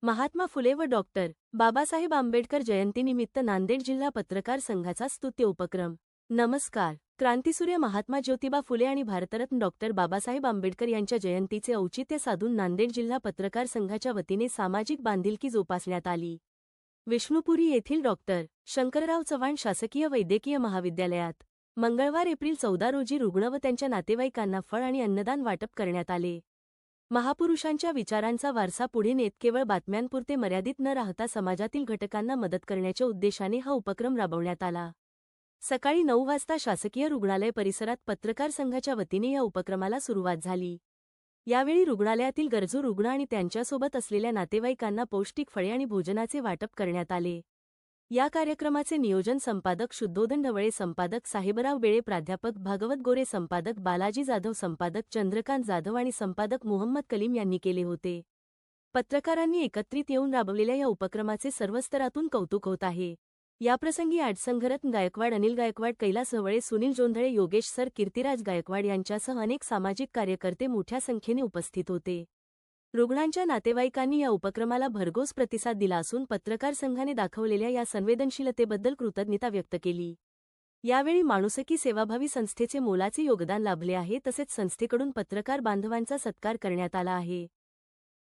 महात्मा फुले व डॉक्टर बाबासाहेब आंबेडकर जयंतीनिमित्त नांदेड जिल्हा पत्रकार संघाचा स्तुत्य उपक्रम। नमस्कार। क्रांतिसूर्य महात्मा ज्योतिबा फुले आणि भारतरत्न डॉक्टर बाबासाहेब आंबेडकर यांच्या जयंतीचे औचित्य साधून नांदेड जिल्हा पत्रकार संघाच्या वतीने सामाजिक बांधिलकी जोपासण्यात आली। विष्णुपुरी येथील डॉक्टर शंकरराव चव्हाण शासकीय वैद्यकीय महाविद्यालयात मंगळवार एप्रिल 14 रोजी रुग्ण व त्यांच्या नातेवाईकांना फळ आणि अन्नदान वाटप करण्यात आले। महापुरुषांच्या विचारांचा वारसा पुढे नेत केवळ बातम्यांपुरते मर्यादित न राहता समाजातील घटकांना मदत करण्याच्या उद्देशाने हा उपक्रम राबवण्यात आला। सकाळी 9 वाजता शासकीय रुग्णालय परिसरात पत्रकार संघाच्या वतीने या उपक्रमाला सुरुवात झाली। यावेळी रुग्णालयातील गरजू रुग्ण आणि त्यांच्यासोबत असलेल्या नातेवाईकांना पौष्टिक फळे आणि भोजनाचे वाटप करण्यात आले। या कार्यक्रमाचे नियोजन संपादक शुद्धोधन ढवळे, संपादक साहेबराव बेळे, प्राध्यापक भागवत गोरे, संपादक बालाजी जाधव, संपादक चंद्रकांत जाधव आणि संपादक मोहम्मद कलीम यांनी केले होते। पत्रकारांनी एकत्रित येऊन राबवलेल्या या उपक्रमाचे सर्व स्तरातून कौतुक होत आहे। याप्रसंगी आडसंघरत्न गायकवाड, अनिल गायकवाड, कैलास हवळे, सुनील जोंधळे, योगेश सर, कीर्तिराज गायकवाड यांच्यासह अनेक सामाजिक कार्यकर्ते मोठ्या संख्येने उपस्थित होते। रुग्णांच्या नातेवाईकांनी या उपक्रमाला भरघोस प्रतिसाद दिला असून पत्रकार संघाने दाखवलेल्या या संवेदनशीलतेबद्दल कृतज्ञता व्यक्त केली। यावेळी माणुसकी सेवाभावी संस्थेचे मोलाचे योगदान लाभले आहे, तसेच संस्थेकडून पत्रकार बांधवांचा सत्कार करण्यात आला आहे।